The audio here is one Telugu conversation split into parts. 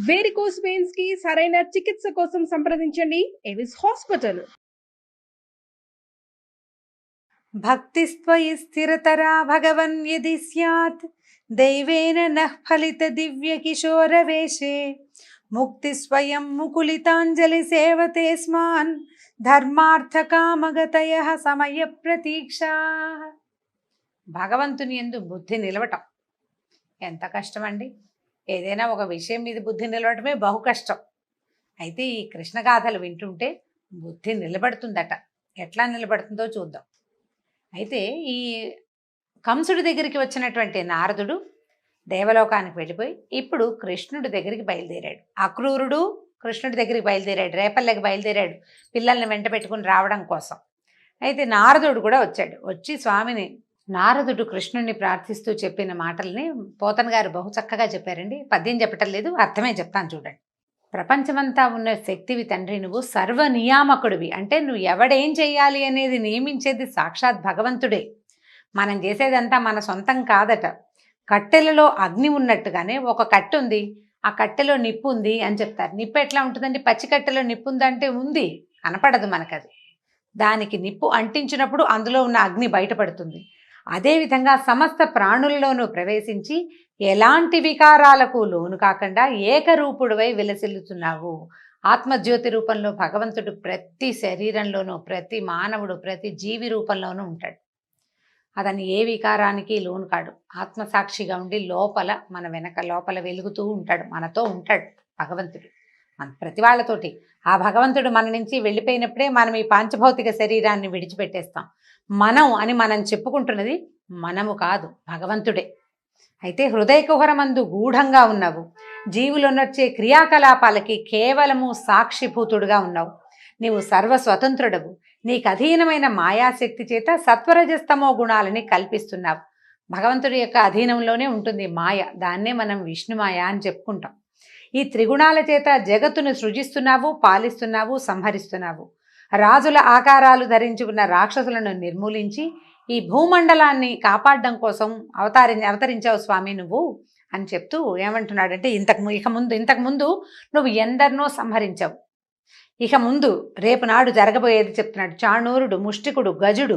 వేరికోస్ వెయిన్స్ కి సరైన చికిత్స కోసం సంప్రదించండి ఎవిస్ హాస్పిటల్. భక్తిస్త్వయి స్థిరతరా భగవన్ యది స్యాత్ దైవేన నః ఫలిత దివ్య కిశోరవేషే ముక్తి స్వయం ముకులితాంజలి సేవతే స్మాన్ ధర్మార్థ కామగతయ సమయ ప్రతీక్షా. భగవంతుని యందు బుద్ధి నిలవటం ఎంత కష్టం అండి. ఏదైనా ఒక విషయం మీద బుద్ధి నిలవటమే బహు కష్టం. అయితే ఈ కృష్ణగాథలు వింటుంటే బుద్ధి నిలబడుతుందట. ఎట్లా నిలబడుతుందో చూద్దాం. అయితే ఈ కంసుడి దగ్గరికి వచ్చినటువంటి నారదుడు దేవలోకానికి వెళ్ళిపోయి ఇప్పుడు కృష్ణుడి దగ్గరికి బయలుదేరాడు. అక్రూరుడు కృష్ణుడి దగ్గరికి బయలుదేరాడు, రేపల్లెకి బయలుదేరాడు పిల్లల్ని వెంట పెట్టుకుని రావడం కోసం. అయితే నారదుడు కూడా వచ్చాడు. వచ్చి స్వామిని నారదుడు కృష్ణుడిని ప్రార్థిస్తూ చెప్పిన మాటల్ని పోతన గారు బహు చక్కగా చెప్పారండి. పద్యం చెప్పటం లేదు, అర్థమే చెప్తాను చూడండి. ప్రపంచమంతా ఉన్న శక్తివి తండ్రి, నువ్వు సర్వ నియామకుడివి. అంటే నువ్వు ఎవడేం చెయ్యాలి అనేది నియమించేది సాక్షాత్ భగవంతుడే. మనం చేసేదంతా మన సొంతం కాదట. కట్టెలలో అగ్ని ఉన్నట్టుగానే ఒక కట్టె ఉంది, ఆ కట్టెలో నిప్పు ఉంది అని చెప్తారు. నిప్పు ఎట్లా ఉంటుందండి? పచ్చి కట్టెలో నిప్పు ఉందంటే ఉంది, కనపడదు మనకది. దానికి నిప్పు అంటించినప్పుడు అందులో ఉన్న అగ్ని బయటపడుతుంది. అదేవిధంగా సమస్త ప్రాణులలోనూ ప్రవేశించి ఎలాంటి వికారాలకు లోను కాకుండా ఏకరూపుడువై విలసిల్లుతున్నావు. ఆత్మజ్యోతి రూపంలో భగవంతుడు ప్రతి శరీరంలోనూ, ప్రతి మానవుడు, ప్రతి జీవి రూపంలోనూ ఉంటాడు. అతని ఏ వికారానికి లోను కాడు. ఆత్మసాక్షిగా ఉండి లోపల మన వెనక లోపల వెలుగుతూ ఉంటాడు, మనతో ఉంటాడు భగవంతుడు. మన ప్రతి వాళ్ళతోటి ఆ భగవంతుడు మన నుంచి వెళ్ళిపోయినప్పుడే మనం ఈ పాంచభౌతిక శరీరాన్ని విడిచిపెట్టేస్తాం. మనం చెప్పుకుంటున్నది మనము కాదు, భగవంతుడే. అయితే హృదయ కుహరమందు గూఢంగా ఉన్నావు. జీవులు నచ్చే క్రియాకలాపాలకి కేవలము సాక్షిభూతుడుగా ఉన్నావు. నీవు సర్వస్వతంత్రుడవు. నీకు అధీనమైన మాయాశక్తి చేత సత్వరజస్తమో గుణాలని కల్పిస్తున్నావు. భగవంతుడి యొక్క అధీనంలోనే ఉంటుంది మాయ. దాన్నే మనం విష్ణుమాయ అని చెప్పుకుంటాం. ఈ త్రిగుణాల చేత జగత్తును సృజిస్తున్నావు, పాలిస్తున్నావు, సంహరిస్తున్నావు. రాజుల ఆకారాలు ధరించి ఉన్న రాక్షసులను నిర్మూలించి ఈ భూమండలాన్ని కాపాడడం కోసం అవతరించావు స్వామి నువ్వు అని చెప్తూ ఏమంటున్నాడంటే, ఇంతకుముందు నువ్వు ఎందరినో సంహరించావు. ఇక ముందు రేపు నాడు జరగబోయేది చెప్తున్నాడు. చాణూరుడు, ముష్టికుడు, గజుడు,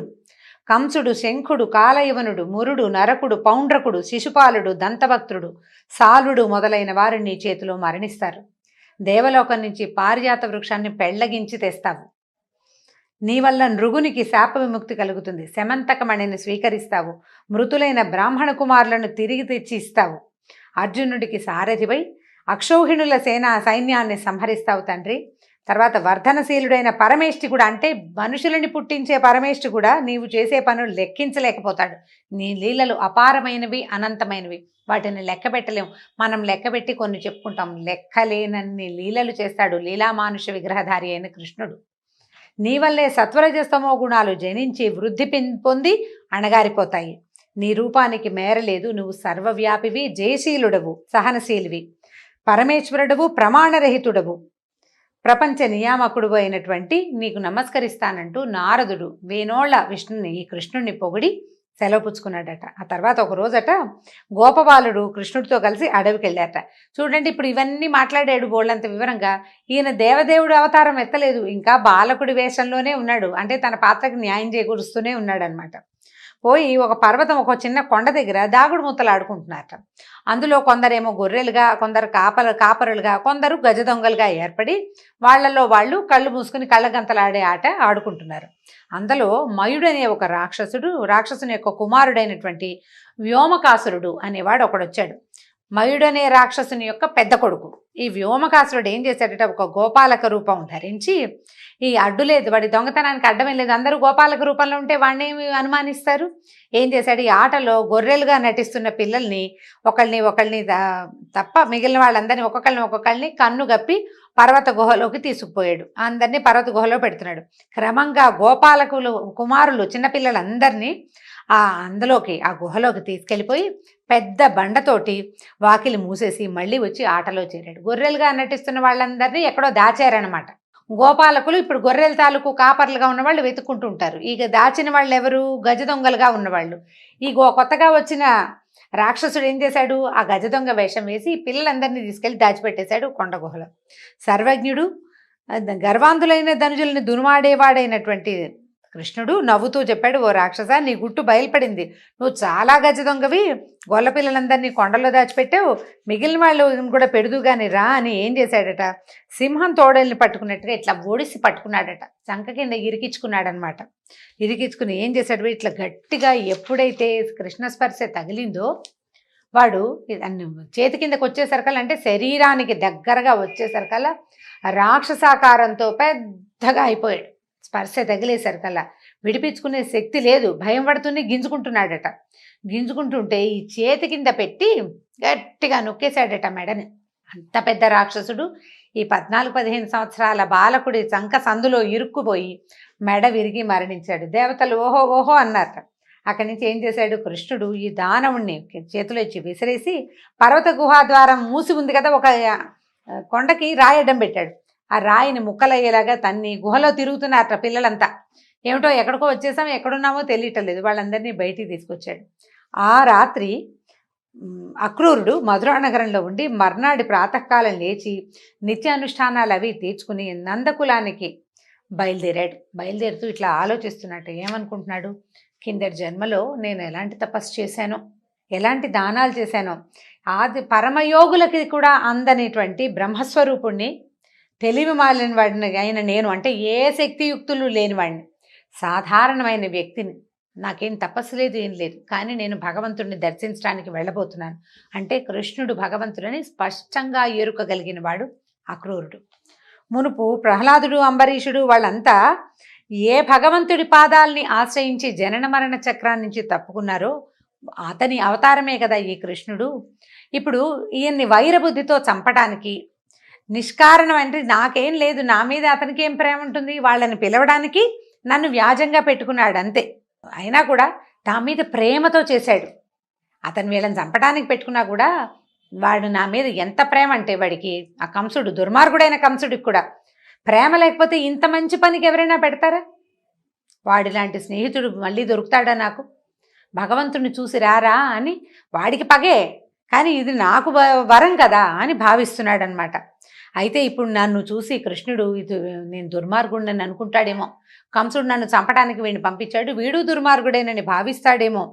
కంసుడు, శంఖుడు, కాలయవనుడు, మురుడు, నరకుడు, పౌండ్రకుడు, శిశుపాలుడు, దంతభక్తుడు, సాలుడు మొదలైన వారు నీ చేతిలో మరణిస్తారు. దేవలోకం నుంచి పారిజాత వృక్షాన్ని పెళ్లగించి తెస్తావు. నీ వల్ల నృగునికి శాప విముక్తి కలుగుతుంది. శమంతకమణిని స్వీకరిస్తావు. మృతులైన బ్రాహ్మణ కుమారులను తిరిగి తెచ్చి ఇస్తావు. అర్జునుడికి సారథివై అక్షౌహిణుల సైన్యాన్ని సంహరిస్తావు తండ్రి. తర్వాత వర్ధనశీలుడైన పరమేష్టి కూడా, అంటే మనుషులని పుట్టించే పరమేష్టి కూడా నీవు చేసే పనులు లెక్కించలేకపోతాడు. నీ లీలలు అపారమైనవి, అనంతమైనవి. వాటిని లెక్క పెట్టలేము. మనం లెక్కబెట్టి కొన్ని చెప్పుకుంటాం. లెక్కలేనన్ని లీలలు చేస్తాడు లీలామానుష విగ్రహధారి అయిన కృష్ణుడు. నీ వల్లే సత్వరజస్తమో గుణాలు జనించి వృద్ధి పొంది అణగారిపోతాయి. నీ రూపానికి మేరలేదు. నువ్వు సర్వవ్యాపివి, జయశీలుడవు, సహనశీలివి, పరమేశ్వరుడవు, ప్రమాణరహితుడవు, ప్రపంచ నియామకుడు అయినటువంటి నీకు నమస్కరిస్తానంటూ నారదుడు వేనోళ్ల ఈ కృష్ణుడిని పొగిడి సెలవు పుచ్చుకున్నాడట. ఆ తర్వాత ఒక రోజట గోపబాలుడు కృష్ణుడితో కలిసి అడవికి వెళ్ళాట. చూడండి, ఇప్పుడు ఇవన్నీ మాట్లాడాడు బోళ్ళంత వివరంగా. ఈయన దేవదేవుడు అవతారం ఎత్తలేదు, ఇంకా బాలకుడి వేషంలోనే ఉన్నాడు. అంటే తన పాత్రకి న్యాయం చేకూరుస్తూనే ఉన్నాడు అనమాట. పోయి ఒక పర్వతం, ఒక చిన్న కొండ దగ్గర దాగుడు ముత్తలు ఆడుకుంటున్నారట. అందులో కొందరేమో గొర్రెలుగా, కొందరు కాపరులుగా, కొందరు గజ దొంగలుగా ఏర్పడి వాళ్ళల్లో వాళ్ళు కళ్ళు మూసుకుని కళ్ళగంతలాడే ఆట ఆడుకుంటున్నారు. అందులో మయుడనే ఒక రాక్షసుని యొక్క కుమారుడైనటువంటి వ్యోమకాసురుడు అనేవాడు ఒకడొచ్చాడు. మయుడనే రాక్షసుని యొక్క పెద్ద కొడుకు. ఈ వ్యోమకాసురుడు ఏం చేశాడట, ఒక గోపాలక రూపం ధరించి, ఈ అడ్డు లేదు, వాడి దొంగతనానికి అడ్డమే లేదు, అందరూ గోపాలక రూపంలో ఉంటే వాడిని అనుమానిస్తారు. ఏం చేశాడు, ఈ ఆటలో గొర్రెలుగా నటిస్తున్న పిల్లల్ని ఒకళ్ళని తప్ప మిగిలిన వాళ్ళందరినీ ఒక్కొక్కరిని కన్ను గప్పి పర్వత గుహలోకి తీసుకుపోయాడు. అందరినీ పర్వత గుహలో పెడుతున్నాడు. క్రమంగా గోపాలకులు కుమారులు చిన్నపిల్లలందరినీ ఆ గుహలోకి తీసుకెళ్ళిపోయి పెద్ద బండతోటి వాకిలి మూసేసి మళ్ళీ వచ్చి ఆటలో చేరాడు. గొర్రెలుగా నటిస్తున్న వాళ్ళందరినీ ఎక్కడో దాచారనమాట. గోపాలకులు ఇప్పుడు గొర్రెల తాలూకు కాపర్లుగా ఉన్నవాళ్ళు వెతుక్కుంటూ ఉంటారు. ఇక దాచిన వాళ్ళు ఎవరు? గజ దొంగలుగా ఉన్నవాళ్ళు. కొత్తగా వచ్చిన రాక్షసుడు ఏం చేశాడు? ఆ గజ దొంగ వేషం వేసి పిల్లలందరినీ తీసుకెళ్లి దాచిపెట్టేశాడు కొండ గుహలో. సర్వజ్ఞుడు, గర్వాంధులైన ధనుజుల్ని దునుమాడేవాడైనటువంటి కృష్ణుడు నవ్వుతూ చెప్పాడు, ఓ రాక్షస, నీ గుట్టు బయలుపడింది. నువ్వు చాలా గజ దొంగవి, గొల్ల పిల్లలందరినీ కొండలో దాచిపెట్టావు, మిగిలిన వాళ్ళు కూడా పెడుదుగాని రా అని ఏం చేశాడట? సింహం తోడల్ని పట్టుకున్నట్టుగా ఇట్లా ఒడిసి పట్టుకున్నాడట, చంక కింద ఇరికించుకున్నాడనమాట. ఇరికించుకుని ఏం చేశాడు? ఇట్లా గట్టిగా ఎప్పుడైతే కృష్ణ స్పర్శ తగిలిందో వాడు చేతి కిందకు వచ్చేసరికల్లా, అంటే శరీరానికి దగ్గరగా వచ్చేసరికల్లా రాక్షసాకారంతో పెద్దగా అయిపోయాడు. స్పర్శ తగిలేసరికల్లా విడిపించుకునే శక్తి లేదు, భయం పడుతూనే గింజుకుంటున్నాడట. గింజుకుంటుంటే ఈ చేతి కింద పెట్టి గట్టిగా నొక్కేశాడట మెడని. అంత పెద్ద రాక్షసుడు ఈ 14-15 సంవత్సరాల బాలకుడి చంక సందులో ఇరుక్కుపోయి మెడ విరిగి మరణించాడు. దేవతలు ఓహో ఓహో అన్నారట. అక్కడి నుంచి ఏం చేశాడు కృష్ణుడు? ఈ దానవుణ్ణి చేతిలో ఇచ్చి విసిరేసి పర్వత గుహాద్వారం మూసి ఉంది కదా, ఒక కొండకి రాయడం పెట్టాడు. ఆ రాయిని ముక్కలయ్యేలాగా తన్ని గుహలో తిరుగుతున్నారట పిల్లలంతా. ఏమిటో ఎక్కడికో వచ్చేసాం, ఎక్కడున్నామో తెలియటం లేదు. వాళ్ళందరినీ బయటికి తీసుకొచ్చాడు. ఆ రాత్రి అక్రూరుడు మధురా నగరంలో ఉండి మర్నాడి ప్రాతకాలం లేచి నిత్యానుష్ఠానాలు అవి తీర్చుకుని నందకులానికి బయలుదేరాడు. బయలుదేరుతూ ఇట్లా ఆలోచిస్తున్నట్టు ఏమనుకుంటున్నాడు? కిందటి జన్మలో నేను ఎలాంటి తపస్సు చేశానో, ఎలాంటి దానాలు చేశానో, ఆది పరమయోగులకి కూడా అందనేటువంటి బ్రహ్మస్వరూపుణ్ణి, తెలివి మాలిన వాడిని అయిన నేను, అంటే ఏ శక్తియుక్తులు లేనివాడిని, సాధారణమైన వ్యక్తిని, నాకేం తపస్సు లేదు, ఏం లేదు, కానీ నేను భగవంతుడిని దర్శించడానికి వెళ్ళబోతున్నాను అంటే కృష్ణుడు భగవంతుడని స్పష్టంగా ఎరుకగలిగిన వాడు అక్రూరుడు. మునుపు ప్రహ్లాదుడు, అంబరీషుడు వాళ్ళంతా ఏ భగవంతుడి పాదాలని ఆశ్రయించి జనన మరణ చక్రాన్ని నుంచి తప్పుకున్నారో అతని అవతారమే కదా ఈ కృష్ణుడు. ఇప్పుడు ఈయన్ని వైరబుద్ధితో చంపడానికి, నిష్కారణం అంటే నాకేం లేదు, నా మీద అతనికి ఏం ప్రేమ ఉంటుంది, వాళ్ళని పిలవడానికి నన్ను వ్యాజంగా పెట్టుకున్నాడు అంతే. అయినా కూడా నా మీద ప్రేమతో చేశాడు. అతను వీళ్ళని చంపడానికి పెట్టుకున్నా కూడా వాడు నా మీద ఎంత ప్రేమ అంటే, వాడికి ఆ కంసుడు, దుర్మార్గుడైన కంసుడికి కూడా ప్రేమ లేకపోతే ఇంత మంచి పనికి ఎవరైనా పెడతారా? వాడిలాంటి స్నేహితుడు మళ్ళీ దొరుకుతాడా నాకు? భగవంతుడిని చూసి రారా అని వాడికి పగే, కానీ ఇది నాకు వరం కదా అని భావిస్తున్నాడనమాట. అయితే ఇప్పుడు నన్ను చూసి కృష్ణుడు ఇది నేను దుర్మార్గుడిని అనుకుంటాడేమో, కంసుడు నన్ను చంపడానికి వీడిని పంపించాడు, వీడు దుర్మార్గుడేనని భావిస్తాడేమో,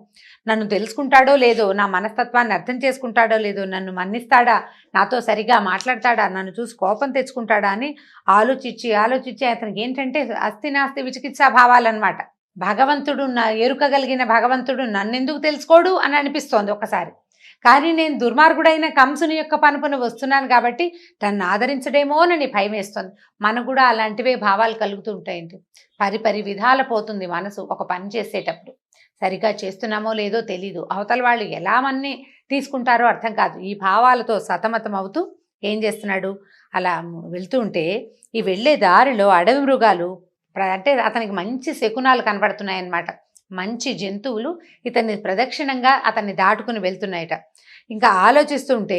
నన్ను తెలుసుకుంటాడో లేదో, నా మనస్తత్వాన్ని అర్థం చేసుకుంటాడో లేదో, నన్ను మన్నిస్తాడా, నాతో సరిగా మాట్లాడతాడా, నన్ను చూసి కోపం తెచ్చుకుంటాడా అని ఆలోచించి అతనికి ఏంటంటే అస్థి నాస్తి విచికిత్సా భావాలన్నమాట. భగవంతుడు, నా ఎరుకగలిగిన భగవంతుడు నన్నెందుకు తెలుసుకోడు అని అనిపిస్తోంది ఒకసారి. కానీ నేను దుర్మార్గుడైన కంసుని యొక్క పనుపును వస్తున్నాను కాబట్టి తను ఆదరించడేమోనని భయం వేస్తుంది. మనకు కూడా అలాంటివే భావాలు కలుగుతూ ఉంటాయండి. పరిపరి విధాల పోతుంది మనసు ఒక పని చేసేటప్పుడు. సరిగా చేస్తున్నామో లేదో తెలీదు, అవతల వాళ్ళు ఎలా మన్ని తీసుకుంటారో అర్థం కాదు. ఈ భావాలతో సతమతం అవుతూ ఏం చేస్తున్నాడు? అలా వెళ్తూ ఉంటే ఈ వెళ్ళే దారిలో అడవి మృగాలు, అంటే అతనికి మంచి శకునాలు కనబడుతున్నాయన్నమాట. మంచి జంతువులు ఇతన్ని ప్రదక్షిణంగా అతన్ని దాటుకుని వెళ్తున్నాయట. ఇంకా ఆలోచిస్తుంటే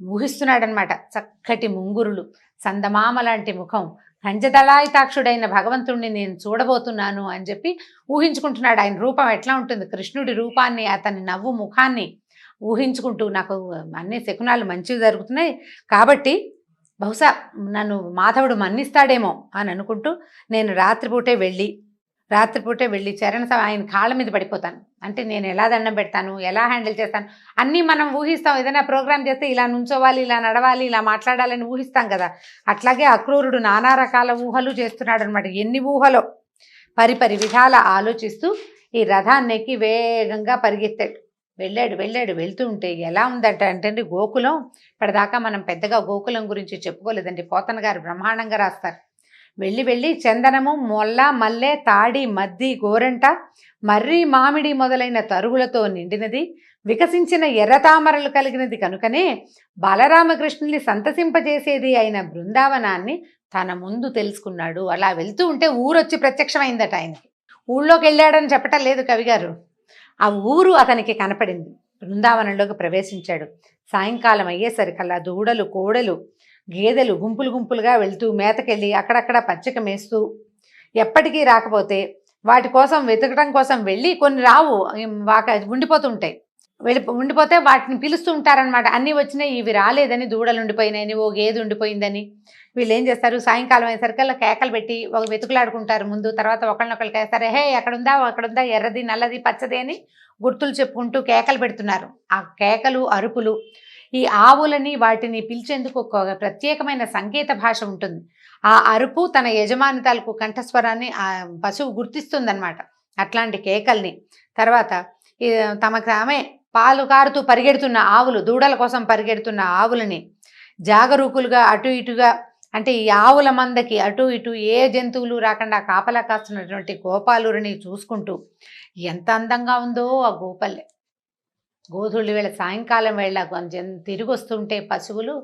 ఊహిస్తున్నాడనమాట. చక్కటి ముంగురులు, సందమామ లాంటి ముఖం, కంజదళాయితాక్షుడైన భగవంతుణ్ణి నేను చూడబోతున్నాను అని చెప్పి ఊహించుకుంటున్నాడు. ఆయన రూపం ఎట్లా ఉంటుంది, కృష్ణుడి రూపాన్ని, అతని నవ్వు ముఖాన్ని ఊహించుకుంటూ నాకు అన్ని శకునాలు మంచివి జరుగుతున్నాయి కాబట్టి బహుశా నన్ను మాధవుడు మన్నిస్తాడేమో అని అనుకుంటూ నేను రాత్రిపూటే వెళ్ళి ఆయన కాళ్ళ మీద పడిపోతాను. అంటే నేను ఎలా దండం పెడతాను, ఎలా హ్యాండిల్ చేస్తాను అన్నీ మనం ఊహిస్తాం. ఏదైనా ప్రోగ్రామ్ చేస్తే ఇలా నుంచోవాలి, ఇలా నడవాలి, ఇలా మాట్లాడాలని ఊహిస్తాం కదా. అట్లాగే అక్రూరుడు నానా రకాల ఊహలు చేస్తున్నాడు అనమాట. ఎన్ని ఊహలో పరిపరి విధాల ఆలోచిస్తూ ఈ రథాన్ని ఎక్కి వేగంగా పరిగెత్తాడు. వెళ్తూ ఉంటే ఎలా ఉందంట అంటే గోకులం, ఇప్పటిదాకా మనం పెద్దగా గోకులం గురించి చెప్పుకోలేదండి. పోతన గారు బ్రహ్మాండంగా రాస్తారు. వెళ్ళి చందనము, మొల్ల, మల్లె, తాడి, మద్ది, గోరంట, మర్రి, మామిడి మొదలైన తరుగులతో నిండినది, వికసించిన ఎర్రతామరలు కలిగినది కనుకనే బాలరామకృష్ణుల్ని సంతసింపజేసేది అయిన బృందావనాన్ని తన ముందు తెలుసుకున్నాడు. అలా వెళ్తూ ఉంటే ఊరొచ్చి ప్రత్యక్షమైందట ఆయనకి. ఊళ్ళోకి వెళ్ళాడని చెప్పటం లేదు కవిగారు, ఆ ఊరు అతనికి కనపడింది. బృందావనంలోకి ప్రవేశించాడు. సాయంకాలం అయ్యేసరికల్లా దూడలు, కోడలు గేదెలు గుంపులు గుంపులుగా వెళ్తూ మేతకెళ్ళి అక్కడక్కడ పచ్చిక మేస్తూ ఎప్పటికీ రాకపోతే వాటి కోసం వెతకడం కోసం వెళ్ళి కొన్ని రావు ఉండిపోతుంటాయి. ఉండిపోతే వాటిని పిలుస్తూ ఉంటారనమాట. అన్నీ వచ్చినాయి, ఇవి రాలేదని, దూడలు ఉండిపోయినాయని, ఓ గేదె ఉండిపోయిందని. వీళ్ళు ఏం చేస్తారు, సాయంకాలం అయ్యేసరికల్లా కేకలు పెట్టి ఒక వెతుకులాడుకుంటారు ముందు. తర్వాత ఒకళ్ళనొకళ్ళు కేస్తారు, హే అక్కడుందా ఎర్రది నల్లది పచ్చది అని గుర్తులు చెప్పుకుంటూ కేకలు పెడుతున్నారు. ఆ కేకలు అరుపులు ఈ ఆవులని వాటిని పిలిచేందుకు ఒక ప్రత్యేకమైన సంకేత భాష ఉంటుంది. ఆ అరుపు తన యజమాని తాలూకు కంఠస్వరాన్ని ఆ పశువు గుర్తిస్తుందన్నమాట. అట్లాంటి కేకల్ని తర్వాత తమకు ఆమె పాలు కారుతూ పరిగెడుతున్న ఆవులు, దూడల కోసం పరిగెడుతున్న ఆవులని జాగరూకులుగా అటు ఇటుగా, అంటే ఈ ఆవుల మందకి అటు ఇటు ఏ జంతువులు రాకుండా కాపలా కాస్తున్నటువంటి గోపాలురిని చూసుకుంటూ ఎంత అందంగా ఉందో ఆ గోపల్లె. గోధుళ్ళు వేళ సాయంకాలం వేళ తిరిగి వస్తుంటే పశువులు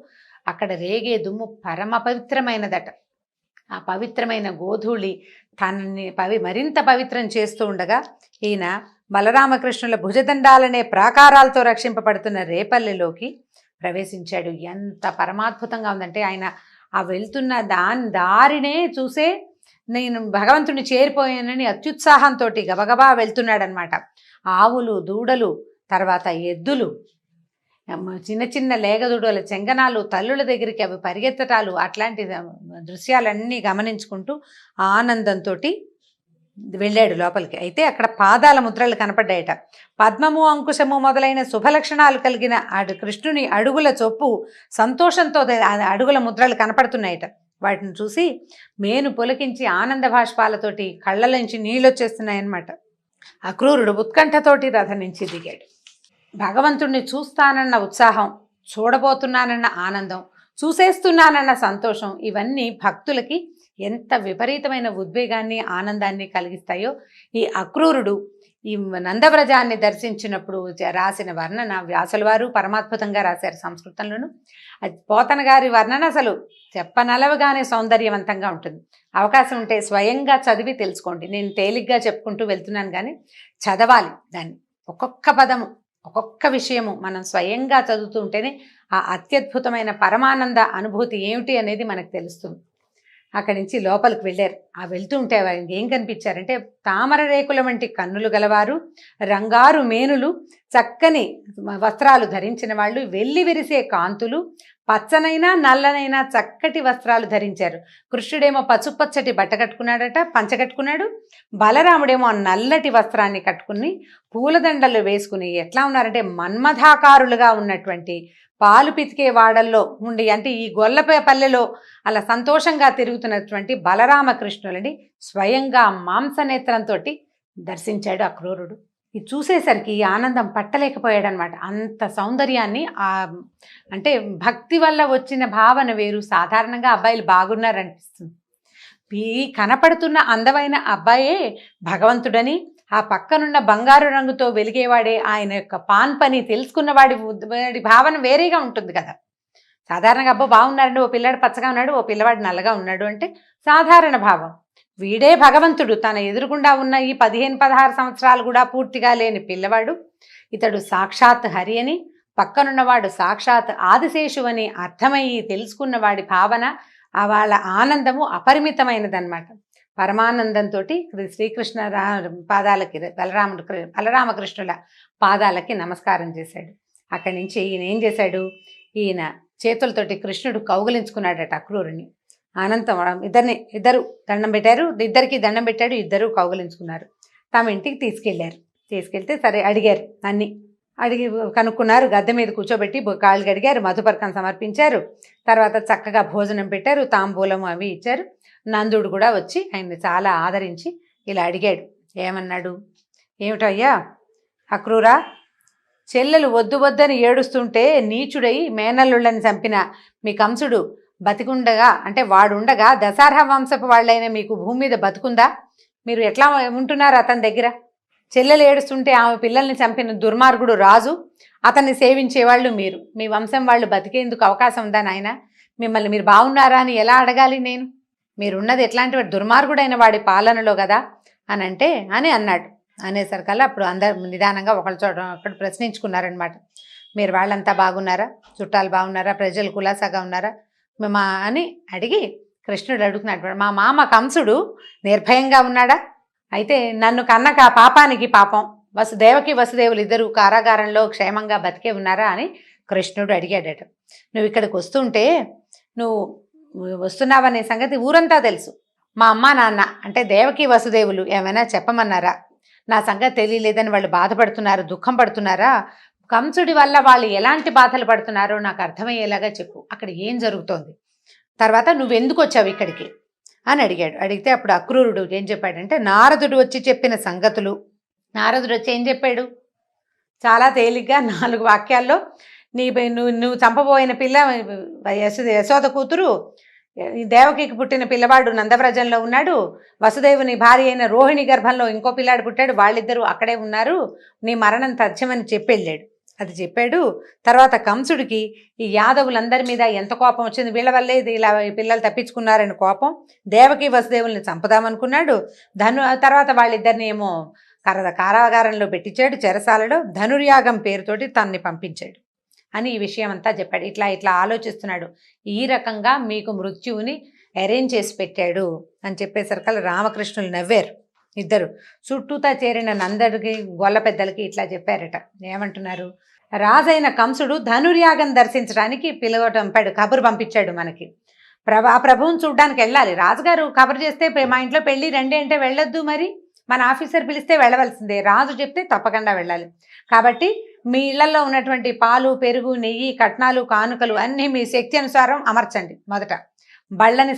అక్కడ రేగే దుమ్ము పరమ పవిత్రమైనదట. ఆ పవిత్రమైన గోధూళి తనని మరింత పవిత్రం చేస్తూ ఉండగా ఈయన బలరామకృష్ణుల భుజదండాలనే ప్రాకారాలతో రక్షింపబడుతున్న రేపల్లెలోకి ప్రవేశించాడు. ఎంత పరమాద్భుతంగా ఉందంటే ఆయన ఆ వెళ్తున్న దారినే చూసే నేను భగవంతుని చేరిపోయానని అత్యుత్సాహంతో గబగబా వెళ్తున్నాడనమాట. ఆవులు, దూడలు, తర్వాత ఎద్దులు, చిన్న చిన్న లేగదూడల చెంగనాలు, తల్లుల దగ్గరికి అవి పరిగెత్తటాలు, అట్లాంటి దృశ్యాలన్నీ గమనించుకుంటూ ఆనందంతో వెళ్ళాడు లోపలికి. అయితే అక్కడ పాదాల ముద్రలు కనపడ్డాయట. పద్మము, అంకుశము మొదలైన శుభలక్షణాలు కలిగిన కృష్ణుని అడుగుల చొప్పు సంతోషంతో అడుగుల ముద్రలు కనపడుతున్నాయట. వాటిని చూసి మేను పొలికించి ఆనంద భాష్పాలతోటి కళ్ళలోంచి నీళ్ళొచ్చేస్తున్నాయన్నమాట. అక్రూరుడు ఉత్కంఠతోటి రథం నుంచి దిగాడు. భగవంతుణ్ణి చూస్తానన్న ఉత్సాహం, చూడబోతున్నానన్న ఆనందం, చూసేస్తున్నానన్న సంతోషం, ఇవన్నీ భక్తులకి ఎంత విపరీతమైన ఉద్వేగాన్ని, ఆనందాన్ని కలిగిస్తాయో ఈ అక్రూరుడు ఈ నందవ్రజాన్ని దర్శించినప్పుడు రాసిన వర్ణన వ్యాసుల వారు పరమాద్భుతంగా రాశారు సంస్కృతంలోను. పోతన గారి వర్ణన అసలు చెప్పనలవగానే సౌందర్యవంతంగా ఉంటుంది. అవకాశం ఉంటే స్వయంగా చదివి తెలుసుకోండి. నేను తేలిగ్గా చెప్పుకుంటూ వెళ్తున్నాను, కానీ చదవాలి దాన్ని. ఒక్కొక్క పదము, ఒక్కొక్క విషయము మనం స్వయంగా చదువుతూ ఉంటేనే ఆ అత్యద్భుతమైన పరమానంద అనుభూతి ఏమిటి అనేది మనకు తెలుస్తుంది. అక్కడి నుంచి లోపలికి వెళ్ళారు. ఆ వెళ్తూ ఉంటే వారికి ఏం కనిపించారంటే, తామర రేకుల వంటి కన్నులు గలవారు, రంగారు మేనులు, చక్కని వస్త్రాలు ధరించిన వాళ్ళు, వెల్లి విరిసే కాంతులు, పచ్చనైనా నల్లనైనా చక్కటి వస్త్రాలు ధరించారు. కృష్ణుడేమో పసుపచ్చటి బట్ట కట్టుకున్నాడట, పంచ కట్టుకున్నాడు. బలరాముడేమో నల్లటి వస్త్రాన్ని కట్టుకుని పూలదండలు వేసుకుని ఎట్లా ఉన్నారంటే మన్మథాకారులుగా ఉన్నటువంటి పాలు పితికే వాడల్లో ఉండి, అంటే ఈ గొల్లపల్లెలో అలా సంతోషంగా తిరుగుతున్నటువంటి బలరామకృష్ణులని స్వయంగా మాంసనేత్రంతో దర్శించాడు అక్రూరుడు. ఇది చూసేసరికి ఆనందం పట్టలేకపోయాడనమాట. అంత సౌందర్యాన్ని అంటే భక్తి వల్ల వచ్చిన భావన వేరు. సాధారణంగా అబ్బాయిలు బాగున్నారనిపిస్తుంది. ఈ కనపడుతున్న అందమైన అబ్బాయే భగవంతుడని, ఆ పక్కనున్న బంగారు రంగుతో వెలిగేవాడే ఆయన యొక్క పాన్ పని తెలుసుకున్న వాడి భావన వేరేగా ఉంటుంది కదా. సాధారణంగా అబ్బో బాగున్నారండి, ఓ పిల్లాడు పచ్చగా ఉన్నాడు, ఓ పిల్లవాడు నల్లగా ఉన్నాడు అంటే సాధారణ భావం. వీడే భగవంతుడు. తన ఎదురుగుండా ఉన్న ఈ 15-16 సంవత్సరాలు కూడా పూర్తిగా లేని పిల్లవాడు ఇతడు సాక్షాత్ హరి అని, పక్కనున్నవాడు సాక్షాత్ ఆదిశేషు అని అర్థమయ్యి తెలుసుకున్న వాడి భావన, వాళ్ళ ఆనందము అపరిమితమైనదన్నమాట. పరమానందంతో శ్రీకృష్ణ పాదాలకి బలరామకృష్ణుల పాదాలకి నమస్కారం చేశాడు. అక్కడి నుంచి ఈయన ఏం చేశాడు, ఈయన చేతులతోటి కృష్ణుడు కౌగిలించుకున్నాడట అక్రూరుని. అనంతం ఇద్దరు దండం పెట్టారు, ఇద్దరికి దండం పెట్టాడు, ఇద్దరు కౌగిలించుకున్నారు. తమ ఇంటికి తీసుకెళ్తే సరే అడిగారు, అడిగి కనుక్కున్నారు. గద్దె మీద కూర్చోబెట్టి కాళ్ళు కడిగారు, మధుపర్కం సమర్పించారు. తర్వాత చక్కగా భోజనం పెట్టారు, తాంబూలం అవి ఇచ్చారు. నందుడు కూడా వచ్చి ఆయన్ని చాలా ఆదరించి ఇలా అడిగాడు. ఏమన్నాడు, ఏమిటయ్యా అక్రూరా, చెల్లెలు వద్దని ఏడుస్తుంటే నీచుడై మేనల్లుళ్ళని చంపిన మీ కంసుడు బతికుండగా, అంటే వాడుండగా దశార్హ వంశపు వాళ్ళైన మీకు భూమి మీద బతుకుందా? మీరు ఎట్లా ఉంటున్నారు అతని దగ్గర? చెల్లెలు ఏడుస్తుంటే ఆమె పిల్లల్ని చంపిన దుర్మార్గుడు రాజు, అతన్ని సేవించేవాళ్ళు మీరు. మీ వంశం వాళ్ళు బతికేందుకు అవకాశం ఉందా నాయన? మిమ్మల్ని మీరు బాగున్నారా అని ఎలా అడగాలి నేను? మీరున్నది ఎట్లాంటి వాడు, దుర్మార్గుడైన వాడి పాలనలో కదా అని అన్నాడు. అనేసరికల్లా అప్పుడు అందరు నిదానంగా ఒకళ్ళ చోట అక్కడ ప్రశ్నించుకున్నారనమాట. మీరు వాళ్ళంతా బాగున్నారా? చుట్టాలు బాగున్నారా? ప్రజలు కులాసాగా ఉన్నారా? మా అని అడిగి కృష్ణుడు అడుగుతున్నాడు, మా మామ కంసుడు నిర్భయంగా ఉన్నాడా? అయితే నన్ను కన్నక పాపానికి పాపం దేవకి వసుదేవులు ఇద్దరు కారాగారంలో క్షేమంగా బతికే ఉన్నారా అని కృష్ణుడు అడిగాడట. నువ్వు ఇక్కడికి వస్తుంటే నువ్వు వస్తున్నావనే సంగతి ఊరంతా తెలుసు. మా అమ్మ నాన్న అంటే దేవకి వసుదేవులు ఏమైనా చెప్పమన్నారా? నా సంగతి తెలియలేదని వాళ్ళు బాధపడుతున్నారు, దుఃఖం పడుతున్నారా? కంసుడి వల్ల వాళ్ళు ఎలాంటి బాధలు పడుతున్నారో నాకు అర్థమయ్యేలాగా చెప్పు. అక్కడ ఏం జరుగుతోంది? తర్వాత నువ్వెందుకు వచ్చావు ఇక్కడికి అని అడిగాడు. అడిగితే అప్పుడు అక్రూరుడు ఏం చెప్పాడంటే, నారదుడు వచ్చి చెప్పిన సంగతులు. నారదుడు వచ్చి ఏం చెప్పాడు? చాలా తేలిగ్గా 4 వాక్యాల్లో నువ్వు చంపబోయిన పిల్ల యశోద కూతురు, దేవకికి పుట్టిన పిల్లవాడు నందవ్రజంలో ఉన్నాడు, వసుదేవుని భార్య అయిన రోహిణి గర్భంలో ఇంకో పిల్లాడు పుట్టాడు, వాళ్ళిద్దరూ అక్కడే ఉన్నారు, నీ మరణం తథ్యమని చెప్పెళ్ళాడు. అది చెప్పాడు. తర్వాత కంసుడికి ఈ యాదవులందరి మీద ఎంత కోపం వచ్చింది, వీళ్ళ వల్లే ఇది ఇలా పిల్లలు తప్పించుకున్నారని కోపం, దేవకి వసుదేవుల్ని చంపుదామనుకున్నాడు. తర్వాత వాళ్ళిద్దరిని ఏమో కారాగారంలో పెట్టించాడు, చెరసాలలో ధనుర్యాగం పేరుతోటి తనని పంపించాడు అని ఈ విషయం అంతా చెప్పాడు. ఇట్లా ఆలోచిస్తున్నాడు, ఈ రకంగా మీకు మృత్యువుని అరేంజ్ చేసి పెట్టాడు అని చెప్పేసరికల్లా రామకృష్ణులు నవ్వారు. ఇద్దరు చుట్టూతా చేరిన నందడికి గొల్ల పెద్దలకి ఇట్లా చెప్పారట. ఏమంటున్నారు? రాజైన కంసుడు ధనుర్యాగం దర్శించడానికి పంపాడు, కబురు పంపించాడు మనకి. ఆ ప్రభువుని చూడ్డానికి వెళ్ళాలి. రాజుగారు కబురు చేస్తే మా ఇంట్లో పెళ్ళి రండి అంటే వెళ్ళొద్దు, మరి మన ఆఫీసర్ పిలిస్తే వెళ్ళవలసిందే, రాజు చెప్తే తప్పకుండా వెళ్ళాలి. కాబట్టి మీ ఇళ్లలో ఉన్నటువంటి పాలు, పెరుగు, నెయ్యి, కట్నాలు, కానుకలు అన్నీ మీ శక్తి అనుసారం అమర్చండి. మొదట బళ్ళని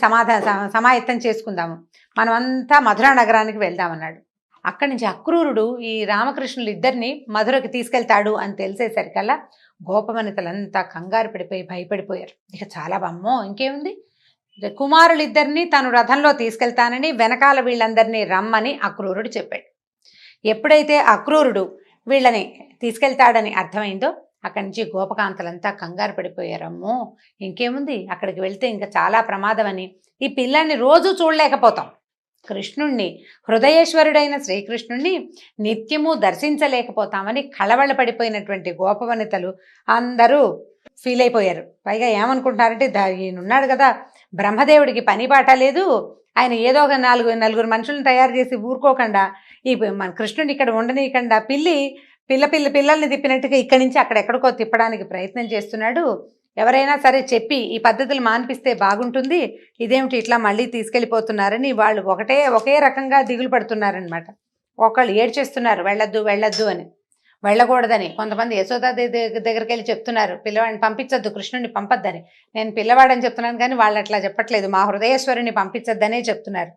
సమాయత్తం చేసుకుందాము, మనమంతా మధురా నగరానికి వెళ్దామన్నాడు. అక్కడి నుంచి అక్రూరుడు ఈ రామకృష్ణులు ఇద్దరిని మధురకి తీసుకెళ్తాడు అని తెలిసేసరికల్లా గోపవనితలంతా కంగారు పడిపోయి భయపడిపోయారు. ఇక చాలా బమ్మో ఇంకేముంది, కుమారులిద్దరినీ తను రథంలో తీసుకెళ్తానని వెనకాల వీళ్ళందరినీ రమ్మని అక్రూరుడు చెప్పాడు. ఎప్పుడైతే అక్రూరుడు వీళ్ళని తీసుకెళ్తాడని అర్థమైందో అక్కడి నుంచి గోపకాంతలంతా కంగారు పడిపోయారమ్మో ఇంకేముంది, అక్కడికి వెళ్తే ఇంకా చాలా ప్రమాదం అని, ఈ పిల్లాన్ని రోజు చూడలేకపోతాం, కృష్ణుణ్ణి, హృదయేశ్వరుడైన శ్రీకృష్ణుణ్ణి నిత్యము దర్శించలేకపోతామని కళవళ పడిపోయినటువంటి గోపవనితలు అందరూ ఫీల్ అయిపోయారు. పైగా ఏమనుకుంటున్నారంటే, ఈయనున్నాడు కదా బ్రహ్మదేవుడికి పని పాట లేదు, ఆయన ఏదో ఒక నలుగురు మనుషులను తయారు చేసి ఊరుకోకుండా ఈ మన కృష్ణుడిని ఇక్కడ ఉండనీయకుండా పిల్లల్ని తిప్పినట్టుగా ఇక్కడి నుంచి అక్కడెక్కడికో తిప్పడానికి ప్రయత్నం చేస్తున్నాడు. ఎవరైనా సరే చెప్పి ఈ పద్ధతులు మాన్పిస్తే బాగుంటుంది, ఇదేమిటి ఇట్లా మళ్ళీ తీసుకెళ్ళిపోతున్నారని వాళ్ళు ఒకే రకంగా దిగులు పడుతున్నారనమాట. ఒకళ్ళు ఏడ్చేస్తున్నారు వెళ్ళొద్దు అని, వెళ్ళకూడదని. కొంతమంది యశోద దగ్గరికి వెళ్ళి చెప్తున్నారు, పిల్లవాడిని పంపించొద్దు, కృష్ణుడిని పంపొద్దని. నేను పిల్లవాడని చెప్తున్నాను కానీ వాళ్ళు అట్లా చెప్పట్లేదు, మా హృదయేశ్వరుని పంపించొద్దనే చెప్తున్నారు.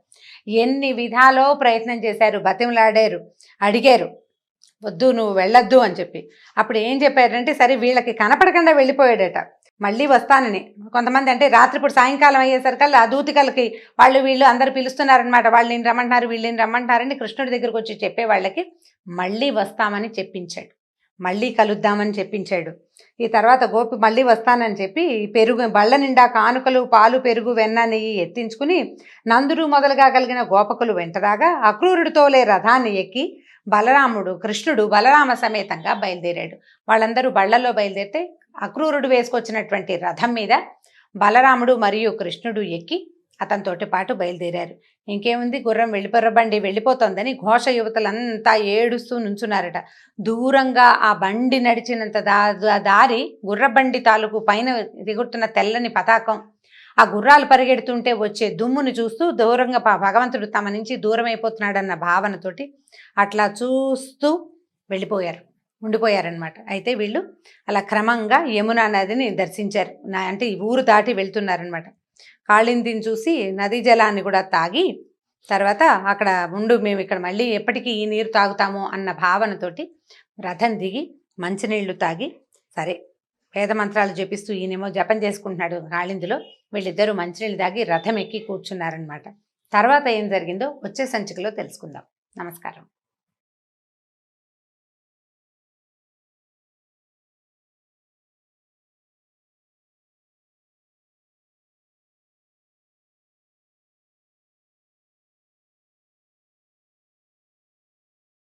ఎన్ని విధాలో ప్రయత్నం చేశారు, బతిమలాడారు, అడిగారు, వద్దు నువ్వు వెళ్ళొద్దు అని చెప్పి. అప్పుడు ఏం చెప్పారంటే, సరే వీళ్ళకి కనపడకుండా వెళ్ళిపోయాడట, మళ్ళీ వస్తానని. కొంతమంది అంటే రాత్రిపూట సాయంకాలం అయ్యేసరికల్లా ఆ దూతికలకి వీళ్ళు అందరు పిలుస్తున్నారనమాట, వీళ్ళని రమ్మంటారని కృష్ణుడి దగ్గరకు వచ్చి చెప్పే వాళ్ళకి మళ్ళీ వస్తామని చెప్పించాడు, మళ్ళీ కలుద్దామని చెప్పించాడు. ఈ తర్వాత గోపి మళ్ళీ వస్తానని చెప్పి పెరుగు బళ్ళ నిండా కానుకలు, పాలు, పెరుగు, వెన్న, నెయ్యి ఎత్తించుకుని నందుడు మొదలుగా కలిగిన గోపకులు వెంటరాగా అక్రూరుడితోలే రథాన్ని ఎక్కి కృష్ణుడు బలరామ సమేతంగా బయలుదేరాడు. వాళ్ళందరూ బళ్లలో బయలుదేరితే అక్రూరుడు వేసుకొచ్చినటువంటి రథం మీద బలరాముడు మరియు కృష్ణుడు ఎక్కి అతనితోటి పాటు బయలుదేరారు. ఇంకేముంది, గుర్రం బండి వెళ్ళిపోతోందని ఘోష యువతలంతా ఏడుస్తూ నుంచున్నారట. దూరంగా ఆ బండి నడిచినంత దారి గుర్రబండి తాలూకు పైన దిగుతున్న తెల్లని పతాకం, ఆ గుర్రాలు పరిగెడుతుంటే వచ్చే దుమ్ముని చూస్తూ దూరంగా భగవంతుడు తమ నుంచి దూరం అయిపోతున్నాడన్న భావనతోటి అట్లా చూస్తూ ఉండిపోయారనమాట. అయితే వీళ్ళు అలా క్రమంగా యమునా నదిని దర్శించారు. అంటే ఈ ఊరు దాటి వెళ్తున్నారనమాట. కాళిందిని చూసి నదీ జలాన్ని కూడా తాగి తర్వాత అక్కడ మేము ఇక్కడ మళ్ళీ ఎప్పటికీ ఈ నీరు తాగుతాము అన్న భావనతోటి రథం దిగి మంచినీళ్లు తాగి, సరే వేద మంత్రాలు జపిస్తూ ఈయనేమో జపం చేసుకుంటున్నాడు కాళిందిలో, వీళ్ళిద్దరూ మంచినీళ్ళు తాగి రథం ఎక్కి కూర్చున్నారనమాట. తర్వాత ఏం జరిగిందో వచ్చే సంచికలో తెలుసుకుందాం. నమస్కారం.